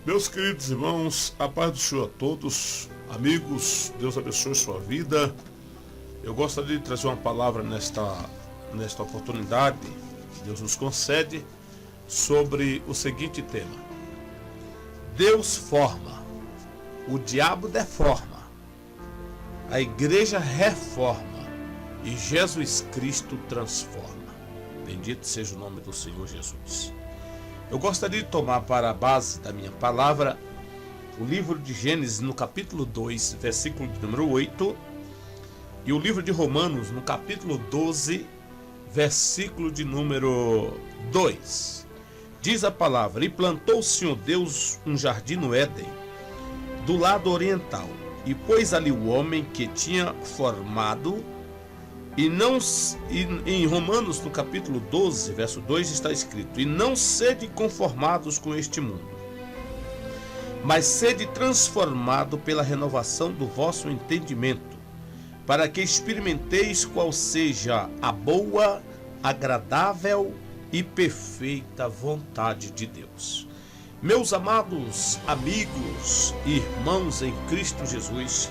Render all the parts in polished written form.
Meus queridos irmãos, a paz do Senhor a todos, amigos, Deus abençoe sua vida. Eu gostaria de trazer uma palavra nesta oportunidade que Deus nos concede sobre o seguinte tema: Deus forma, o diabo deforma, a igreja reforma e Jesus Cristo transforma. Bendito seja o nome do Senhor Jesus. Eu gostaria de tomar para a base da minha palavra o livro de Gênesis no capítulo 2, versículo de número 8, e o livro de Romanos no capítulo 12, versículo de número 2. Diz a palavra: E plantou o Senhor Deus um jardim no Éden, do lado oriental, e pôs ali o homem que tinha formado. Em Romanos, no capítulo 12, verso 2, está escrito: E não sede conformados com este mundo, mas sede transformado pela renovação do vosso entendimento, para que experimenteis qual seja a boa, agradável e perfeita vontade de Deus. Meus amados amigos e irmãos em Cristo Jesus,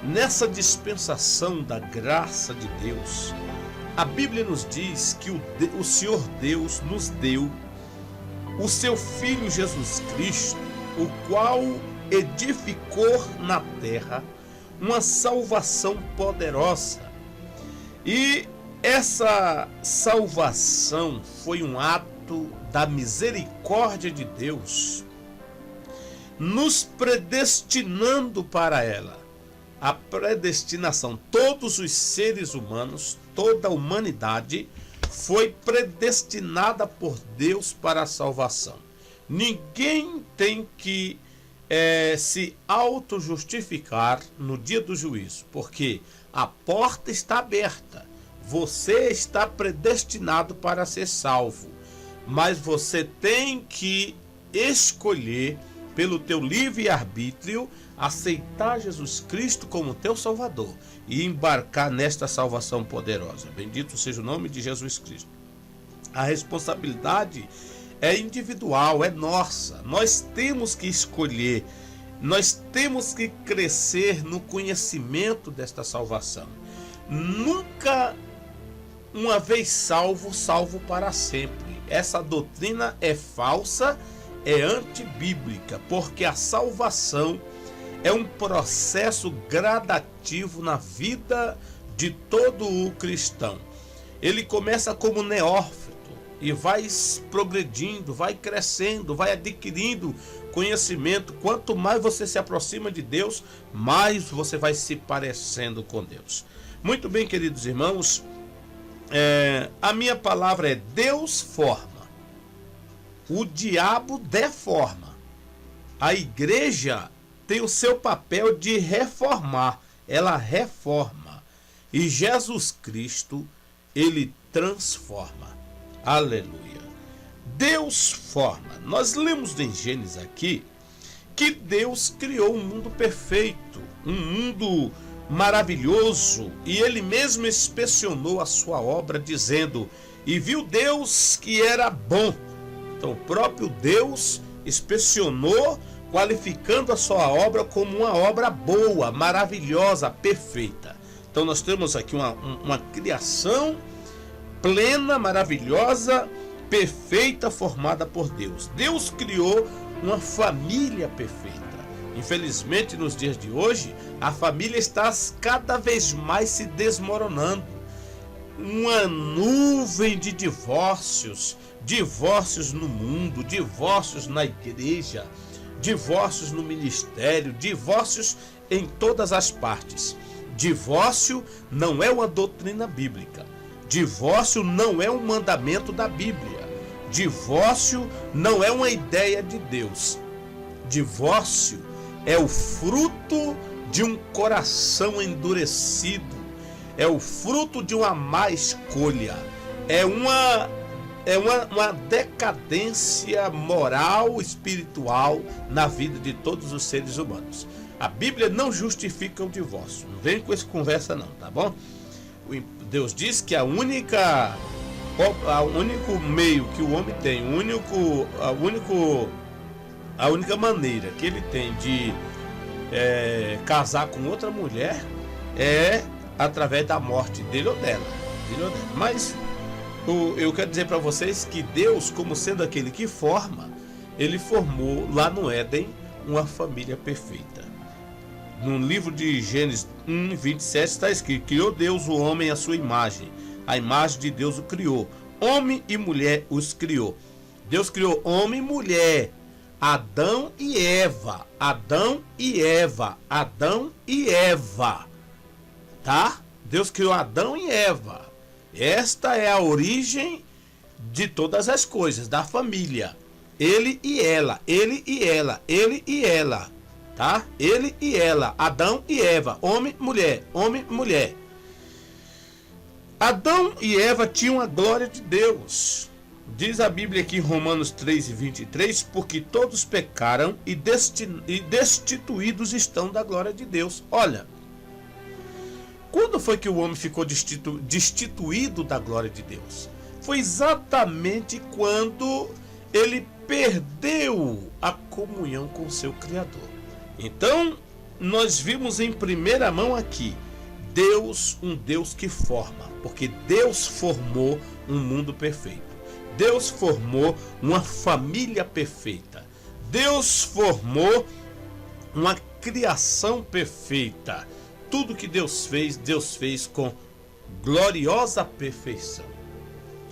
nessa dispensação da graça de Deus, a Bíblia nos diz que o Senhor Deus nos deu o seu Filho Jesus Cristo, o qual edificou na terra uma salvação poderosa. E essa salvação foi um ato da misericórdia de Deus, nos predestinando para ela. A predestinação, todos os seres humanos, toda a humanidade foi predestinada por Deus para a salvação. Ninguém tem que se auto-justificar no dia do juízo, porque a porta está aberta. Você está predestinado para ser salvo, mas você tem que escolher pelo teu livre-arbítrio aceitar Jesus Cristo como teu Salvador e embarcar nesta salvação poderosa. Bendito seja o nome de Jesus Cristo. A responsabilidade é individual, é nossa. Nós temos que escolher, nós temos que crescer no conhecimento desta salvação. Nunca uma vez salvo, salvo para sempre. Essa doutrina é falsa, é antibíblica, porque a salvação é um processo gradativo na vida de todo o cristão. Ele começa como neófito e vai progredindo, vai crescendo, vai adquirindo conhecimento. Quanto mais você se aproxima de Deus, mais você vai se parecendo com Deus. Muito bem, queridos irmãos, a minha palavra é: Deus forma, o diabo deforma. A igreja tem o seu papel de reformar, ela reforma. E Jesus Cristo, ele transforma. Aleluia. Deus forma. Nós lemos em Gênesis aqui que Deus criou um mundo perfeito, um mundo maravilhoso, e ele mesmo inspecionou a sua obra, dizendo: E viu Deus que era bom. Então o próprio Deus inspecionou, qualificando a sua obra como uma obra boa, maravilhosa, perfeita. Então nós temos aqui uma criação plena, maravilhosa, perfeita, formada por Deus. Deus criou uma família perfeita. Infelizmente, nos dias de hoje, a família está cada vez mais se desmoronando. Uma nuvem de divórcios no mundo, divórcios na igreja, divórcios no ministério, divórcios em todas as partes. Divórcio não é uma doutrina bíblica. Divórcio não é um mandamento da Bíblia. Divórcio não é uma ideia de Deus. Divórcio é o fruto de um coração endurecido. É o fruto de uma má escolha. É uma decadência moral, espiritual na vida de todos os seres humanos. A Bíblia não justifica o divórcio. Não vem com essa conversa não, tá bom? Deus diz que o único meio que o homem tem, o único A única maneira que ele tem de casar com outra mulher é através da morte dele ou dela. Mas eu quero dizer para vocês que Deus, como sendo aquele que forma, ele formou lá no Éden uma família perfeita. No livro de Gênesis 1:27 está escrito: criou Deus o homem à sua imagem, a imagem de Deus o criou, homem e mulher os criou. Deus criou homem e mulher, Adão e Eva, Adão e Eva, Adão e Eva, tá? Deus criou Adão e Eva. Esta é a origem de todas as coisas, da família. Ele e ela, ele e ela, ele e ela, tá? Ele e ela, Adão e Eva, homem, mulher, homem, mulher. Adão e Eva tinham a glória de Deus. Diz a Bíblia aqui em Romanos 3:23, porque todos pecaram e destituídos estão da glória de Deus. Olha, quando foi que o homem ficou destituído da glória de Deus? Foi exatamente quando ele perdeu a comunhão com o seu Criador. Então, nós vimos em primeira mão aqui, Deus, um Deus que forma, porque Deus formou um mundo perfeito. Deus formou uma família perfeita. Deus formou uma criação perfeita. Tudo que Deus fez com gloriosa perfeição.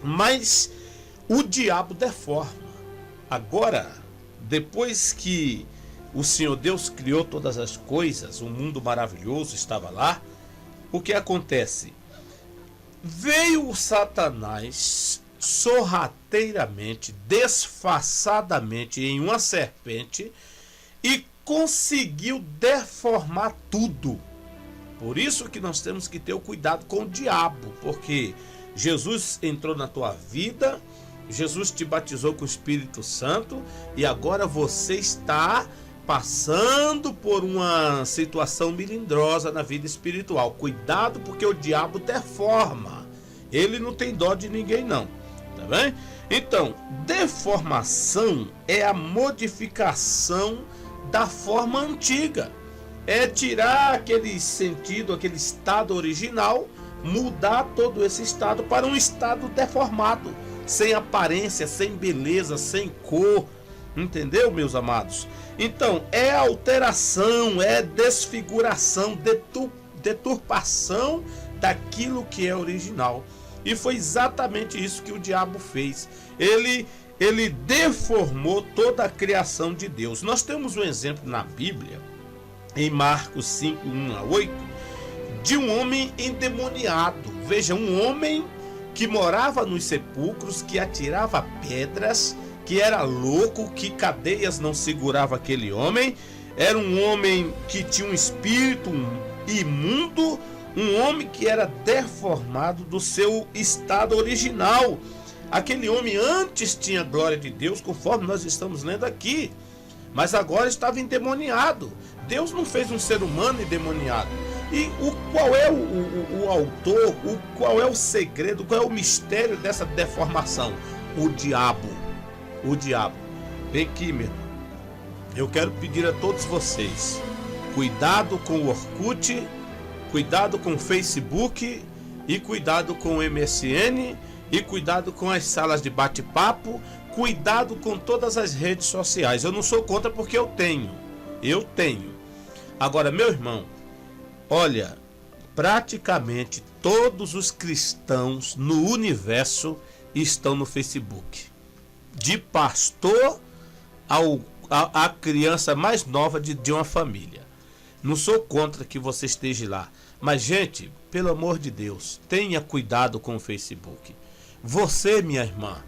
Mas o diabo deforma. Agora, depois que o Senhor Deus criou todas as coisas, um mundo maravilhoso estava lá, o que acontece? Veio o Satanás sorrateiramente, disfarçadamente em uma serpente e conseguiu deformar tudo. Por isso que nós temos que ter o cuidado com o diabo, porque Jesus entrou na tua vida, Jesus te batizou com o Espírito Santo e agora você está passando por uma situação melindrosa na vida espiritual. Cuidado, porque o diabo deforma. Ele não tem dó de ninguém não. Tá bem? Então, deformação é a modificação da forma antiga. É tirar aquele sentido, aquele estado original, mudar todo esse estado para um estado deformado, sem aparência, sem beleza, sem cor. Entendeu, meus amados? Então, é alteração, é desfiguração, deturpação daquilo que é original. E foi exatamente isso que o diabo fez. Ele deformou toda a criação de Deus. Nós temos um exemplo na Bíblia, em Marcos 5:1-8, de um homem endemoniado. Veja, um homem que morava nos sepulcros, que atirava pedras, que era louco, que cadeias não segurava aquele homem. Era um homem que tinha um espírito imundo, um homem que era deformado do seu estado original. Aquele homem antes tinha glória de Deus, conforme nós estamos lendo aqui, mas agora estava endemoniado. Deus não fez um ser humano endemoniado. E qual é o autor, qual é o segredo, qual é o mistério dessa deformação? O diabo. O diabo. Vem aqui, meu irmão. Eu quero pedir a todos vocês, cuidado com o Orkut, cuidado com o Facebook e cuidado com o MSN e cuidado com as salas de bate-papo, cuidado com todas as redes sociais. Eu não sou contra porque eu tenho. Agora, meu irmão, olha, praticamente todos os cristãos no universo estão no Facebook. De pastor a criança mais nova de uma família. Não sou contra que você esteja lá. Mas, gente, pelo amor de Deus, tenha cuidado com o Facebook. Você, minha irmã,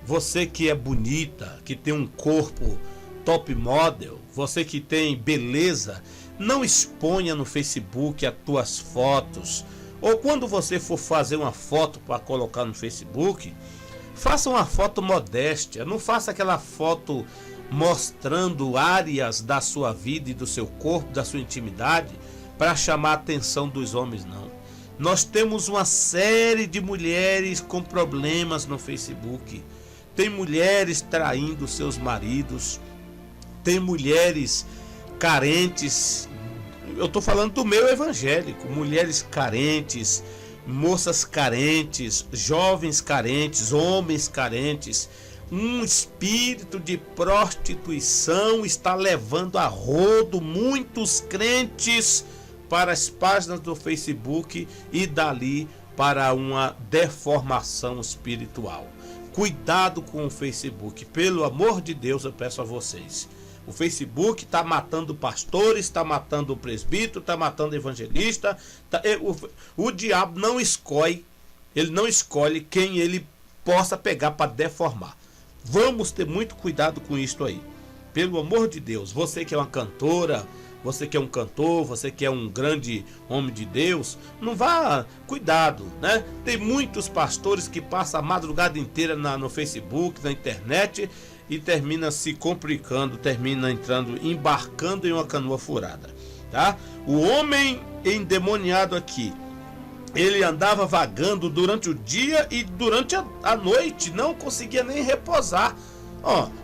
você que é bonita, que tem um corpo top model, você que tem beleza, não exponha no Facebook as tuas fotos. Ou quando você for fazer uma foto para colocar no Facebook, faça uma foto modéstia. Não faça aquela foto mostrando áreas da sua vida e do seu corpo, da sua intimidade, para chamar a atenção dos homens, não. Nós temos uma série de mulheres com problemas no Facebook. Tem mulheres traindo seus maridos. tem mulheres carentes. Eu estou falando do meio evangélico, mulheres carentes, moças carentes, jovens carentes, homens carentes. Um espírito de prostituição está levando a rodo muitos crentes para as páginas do Facebook e dali para uma deformação espiritual. Cuidado com o Facebook, pelo amor de Deus, eu peço a vocês. O Facebook está matando pastores, está matando o presbítero, está matando evangelista. O diabo não escolhe, ele não escolhe quem ele possa pegar para deformar. Vamos ter muito cuidado com isso aí. Pelo amor de Deus, você que é uma cantora, você que é um cantor, você que é um grande homem de Deus, não vá, cuidado, né? Tem muitos pastores que passam a madrugada inteira no Facebook, na internet e termina se complicando, termina embarcando em uma canoa furada, tá? O homem endemoniado aqui, ele andava vagando durante o dia e durante a noite, não conseguia nem reposar.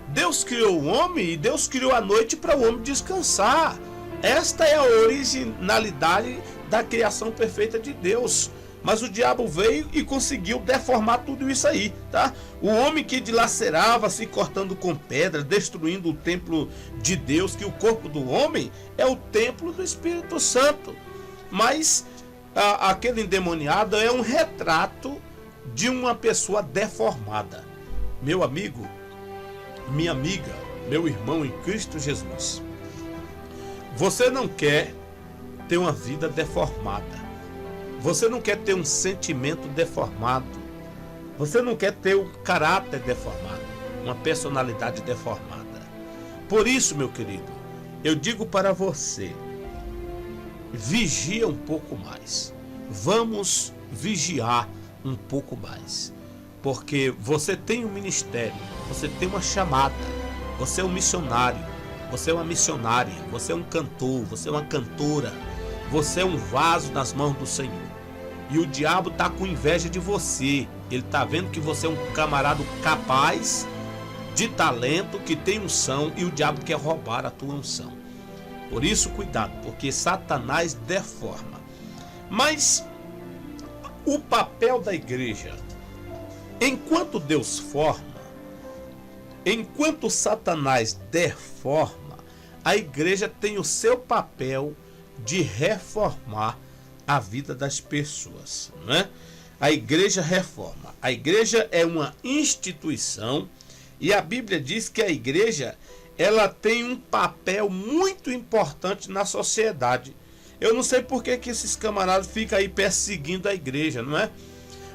Deus criou o homem e Deus criou a noite para o homem descansar. Esta é a originalidade da criação perfeita de Deus. Mas o diabo veio e conseguiu deformar tudo isso aí, tá? O homem que dilacerava, se cortando com pedra, destruindo o templo de Deus, que o corpo do homem é o templo do Espírito Santo. Mas aquele endemoniado é um retrato de uma pessoa deformada. Meu amigo, minha amiga, meu irmão em Cristo Jesus, você não quer ter uma vida deformada. Você não quer ter um sentimento deformado. Você não quer ter um caráter deformado, uma personalidade deformada. Por isso, meu querido, eu digo para você, vigia um pouco mais. Vamos vigiar um pouco mais. Porque você tem um ministério, você tem uma chamada, você é um missionário, você é uma missionária, você é um cantor, você é uma cantora, você é um vaso nas mãos do Senhor. E o diabo está com inveja de você. Ele está vendo que você é um camarada capaz, de talento, que tem unção, e o diabo quer roubar a tua unção. Por isso, cuidado, porque Satanás deforma. Mas o papel da igreja, enquanto Deus forma, enquanto Satanás deforma, a igreja tem o seu papel de reformar a vida das pessoas, né? A igreja reforma. A igreja é uma instituição e a Bíblia diz que a igreja, ela tem um papel muito importante na sociedade. Eu não sei por que esses camaradas ficam aí perseguindo a igreja, não é?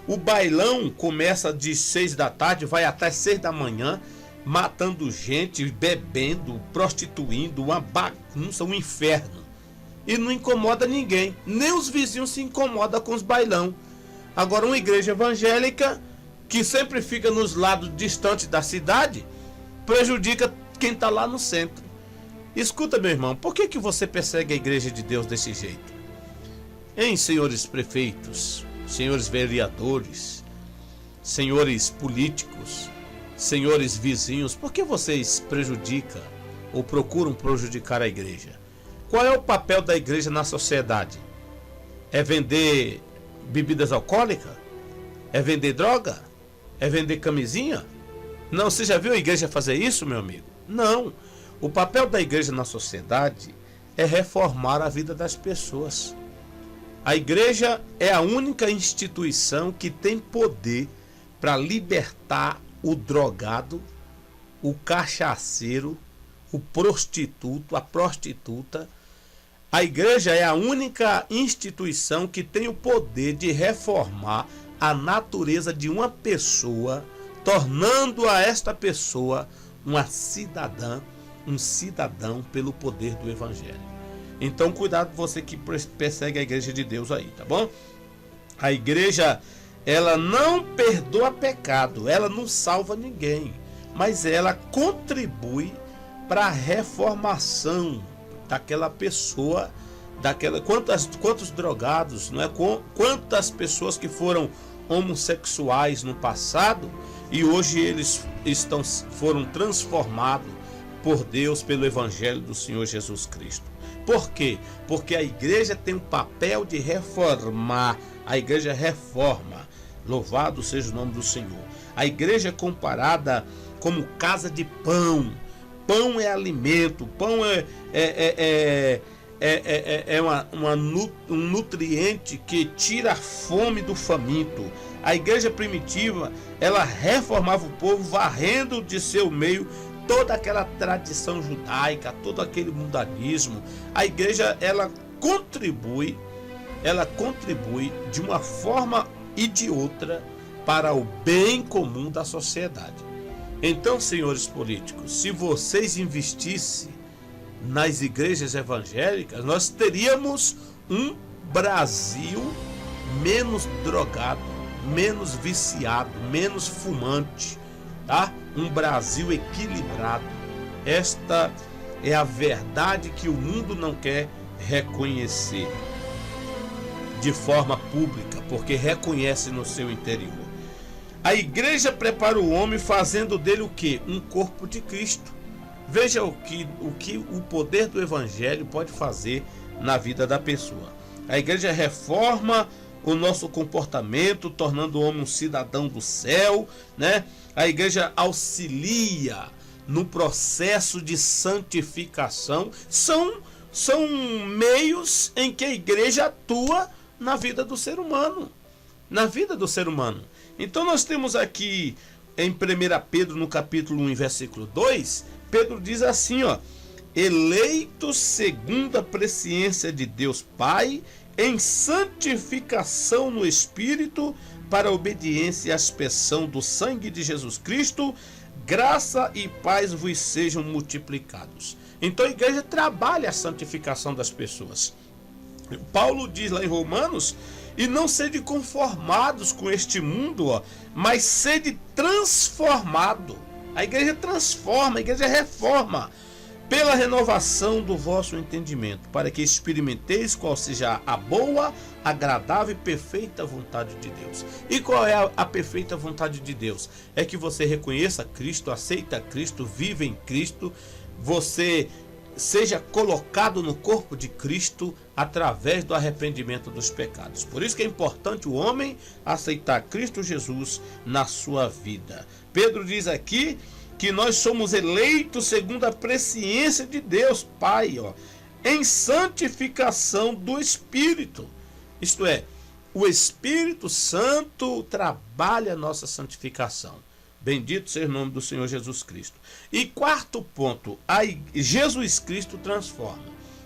O bailão começa de 6 da tarde, vai até 6 da manhã, matando gente, bebendo, prostituindo, uma bagunça, um inferno. E não incomoda ninguém, nem os vizinhos se incomodam com os bailão. Agora, uma igreja evangélica que sempre fica nos lados distantes da cidade prejudica quem está lá no centro. Escuta, meu irmão, por que você persegue a igreja de Deus desse jeito? Hein, senhores prefeitos, senhores vereadores, senhores políticos, senhores vizinhos, por que vocês prejudicam ou procuram prejudicar a igreja? Qual é o papel da igreja na sociedade? É vender bebidas alcoólicas? É vender droga? É vender camisinha? Não, você já viu a igreja fazer isso, meu amigo? Não. O papel da igreja na sociedade é reformar a vida das pessoas. A igreja é a única instituição que tem poder para libertar o drogado, o cachaceiro, o prostituto, a prostituta. A igreja é a única instituição que tem o poder de reformar a natureza de uma pessoa, tornando a esta pessoa uma cidadã, um cidadão pelo poder do evangelho. Então, cuidado você que persegue a igreja de Deus aí, tá bom? A igreja, ela não perdoa pecado, ela não salva ninguém, mas ela contribui para a reformação daquela pessoa, quantos drogados, não é? Quantas pessoas que foram homossexuais no passado e hoje eles foram transformados por Deus, pelo Evangelho do Senhor Jesus Cristo. Por quê? Porque a igreja tem o papel de reformar. A igreja reforma. Louvado seja o nome do Senhor. A igreja é comparada como casa de pão. Pão é alimento. Pão um nutriente que tira a fome do faminto. A igreja primitiva, ela reformava o povo, varrendo de seu meio toda aquela tradição judaica, todo aquele mundanismo. A igreja, ela contribui de uma forma e de outra para o bem comum da sociedade. Então, senhores políticos, se vocês investissem nas igrejas evangélicas, nós teríamos um Brasil menos drogado, menos viciado, menos fumante, tá? Um Brasil equilibrado. Esta é a verdade que o mundo não quer reconhecer de forma pública, porque reconhece no seu interior. A igreja prepara o homem fazendo dele o quê? Um corpo de Cristo. Veja o que o poder do evangelho pode fazer na vida da pessoa. A igreja reforma o nosso comportamento, tornando o homem um cidadão do céu, né? A igreja auxilia no processo de santificação. São meios em que a igreja atua na vida do ser humano. Na vida do ser humano. Então nós temos aqui em 1 Pedro, no capítulo 1, versículo 2, Pedro diz assim, ó: eleitos segundo a presciência de Deus Pai, em santificação no Espírito, para a obediência e aspersão do sangue de Jesus Cristo, graça e paz vos sejam multiplicados. Então a igreja trabalha a santificação das pessoas. Paulo diz lá em Romanos: e não sede conformados com este mundo, ó, mas sede transformado. A igreja transforma, a igreja reforma, pela renovação do vosso entendimento, para que experimenteis qual seja a boa, agradável e perfeita vontade de Deus. E qual é a perfeita vontade de Deus? É que você reconheça Cristo, aceita Cristo, vive em Cristo, você seja colocado no corpo de Cristo através do arrependimento dos pecados. Por isso que é importante o homem aceitar Cristo Jesus na sua vida. Pedro diz aqui que nós somos eleitos segundo a presciência de Deus Pai, ó, em santificação do Espírito. Isto é, o Espírito Santo trabalha a nossa santificação. Bendito seja o nome do Senhor Jesus Cristo. E quarto ponto, Jesus Cristo transforma.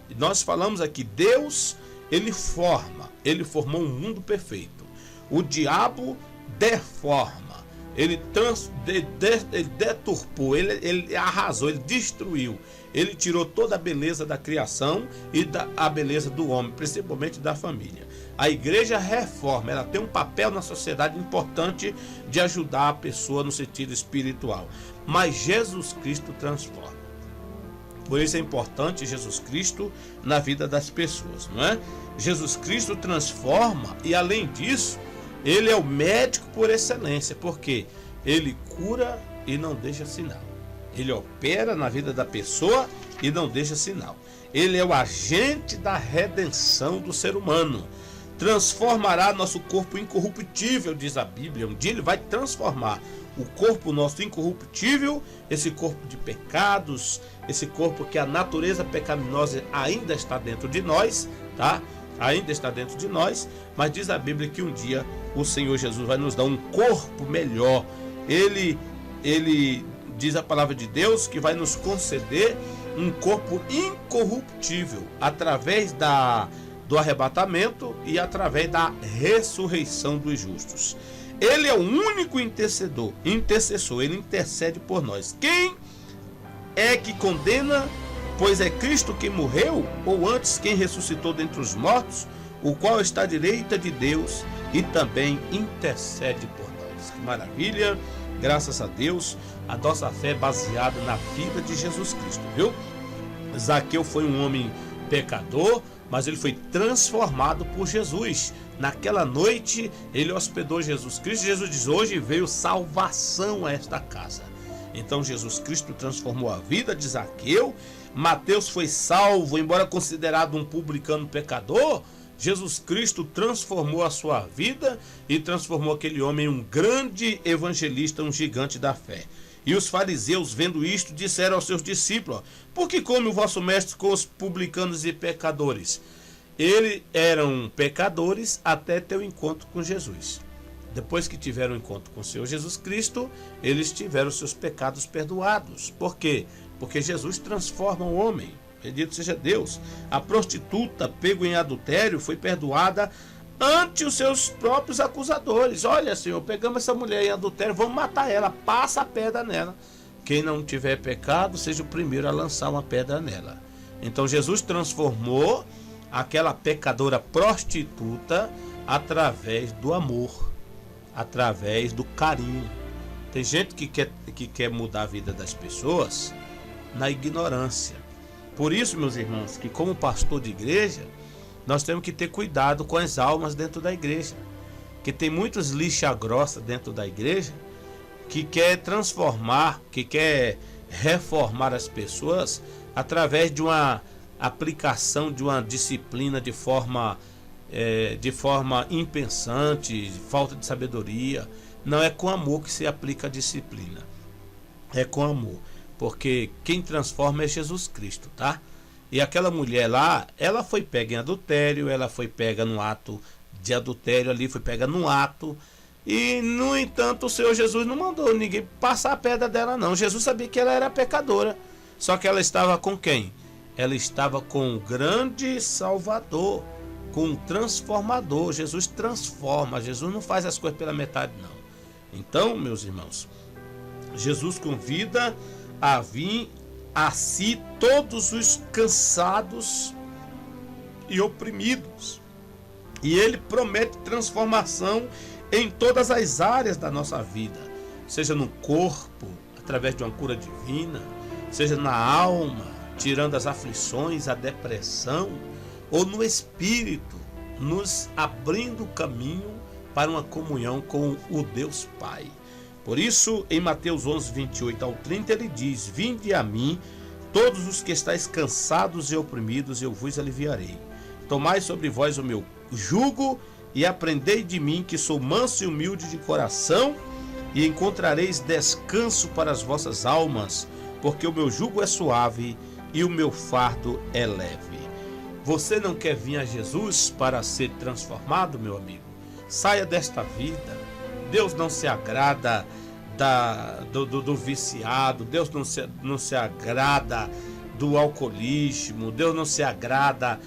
E nós falamos aqui, Deus, ele forma, ele formou um mundo perfeito. O diabo deforma, ele deturpou, ele arrasou, ele destruiu. Ele tirou toda a beleza da criação e a beleza do homem, principalmente da família. A igreja reforma, ela tem um papel na sociedade importante de ajudar a pessoa no sentido espiritual. Mas Jesus Cristo transforma. Por isso é importante Jesus Cristo na vida das pessoas, não é? Jesus Cristo transforma e, além disso, ele é o médico por excelência, porque ele cura e não deixa sinal. Ele opera na vida da pessoa e não deixa sinal. Ele é o agente da redenção do ser humano. Transformará nosso corpo incorruptível, diz a Bíblia. Um dia ele vai transformar o corpo nosso incorruptível, esse corpo de pecados, esse corpo que a natureza pecaminosa ainda está dentro de nós, tá? Ainda está dentro de nós, mas diz a Bíblia que um dia o Senhor Jesus vai nos dar um corpo melhor. Ele diz a palavra de Deus que vai nos conceder um corpo incorruptível através do arrebatamento e através da ressurreição dos justos. Ele é o único intercessor, ele intercede por nós. Quem é que condena? Pois é Cristo quem morreu, ou antes quem ressuscitou dentre os mortos, o qual está à direita de Deus e também intercede por nós. Que maravilha! Graças a Deus, a nossa fé é baseada na vida de Jesus Cristo, viu? Zaqueu foi um homem pecador, mas ele foi transformado por Jesus. Naquela noite, ele hospedou Jesus Cristo. Jesus diz: hoje veio salvação a esta casa. Então Jesus Cristo transformou a vida de Zaqueu. Mateus foi salvo, embora considerado um publicano pecador. Jesus Cristo transformou a sua vida e transformou aquele homem em um grande evangelista, um gigante da fé. E os fariseus, vendo isto, disseram aos seus discípulos: por que come o vosso mestre com os publicanos e pecadores? Eles eram pecadores até ter o encontro com Jesus. Depois que tiveram um encontro com o Senhor Jesus Cristo, eles tiveram seus pecados perdoados. Por quê? Porque Jesus transforma o homem. Bendito seja Deus. A prostituta pego em adultério foi perdoada ante os seus próprios acusadores. Olha, Senhor, pegamos essa mulher em adultério, vamos matar ela, passa a pedra nela. Quem não tiver pecado, seja o primeiro a lançar uma pedra nela. Então Jesus transformou aquela pecadora prostituta através do amor, através do carinho. Tem gente que quer mudar a vida das pessoas na ignorância. Por isso, meus irmãos, que como pastor de igreja, nós temos que ter cuidado com as almas dentro da igreja. Que tem muitos lixa grossa dentro da igreja que quer transformar, que quer reformar as pessoas através de uma aplicação de uma disciplina de forma impensante, falta de sabedoria. Não é com amor que se aplica a disciplina. É com amor. Porque quem transforma é Jesus Cristo, tá? E aquela mulher lá, ela foi pega em adultério, ela foi pega no ato de adultério ali, foi pega no ato. E, no entanto, o Senhor Jesus não mandou ninguém passar a pedra dela, não. Jesus sabia que ela era pecadora. Só que ela estava com quem? Ela estava com o grande Salvador, com o transformador. Jesus transforma, Jesus não faz as coisas pela metade, não. Então, meus irmãos, Jesus convida a vir a si todos os cansados e oprimidos. E ele promete transformação em todas as áreas da nossa vida, seja no corpo, através de uma cura divina, seja na alma, tirando as aflições, a depressão, ou no espírito, nos abrindo o caminho para uma comunhão com o Deus Pai. Por isso, em Mateus 11, 28 ao 30, ele diz: vinde a mim, todos os que estáis cansados e oprimidos, eu vos aliviarei. Tomai sobre vós o meu jugo e aprendei de mim, que sou manso e humilde de coração, e encontrareis descanso para as vossas almas, porque o meu jugo é suave e o meu fardo é leve. Você não quer vir a Jesus para ser transformado, meu amigo? Saia desta vida. Deus não se agrada do viciado, Deus não se agrada do alcoolismo, Deus não se agrada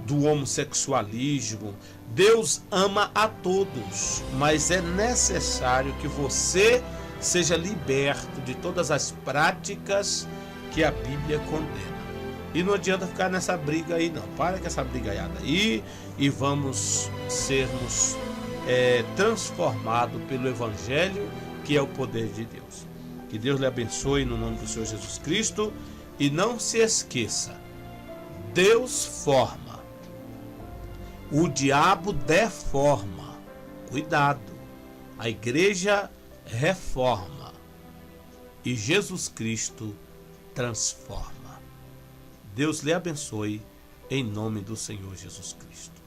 do homossexualismo. Deus ama a todos, mas é necessário que você seja liberto de todas as práticas que a Bíblia condena. E não adianta ficar nessa briga aí, não. Para com essa brigaiada aí e vamos sermos transformados pelo Evangelho, que é o poder de Deus. Que Deus lhe abençoe no nome do Senhor Jesus Cristo. E não se esqueça, Deus forma, o diabo deforma. Cuidado, a igreja reforma e Jesus Cristo transforma. Deus lhe abençoe em nome do Senhor Jesus Cristo.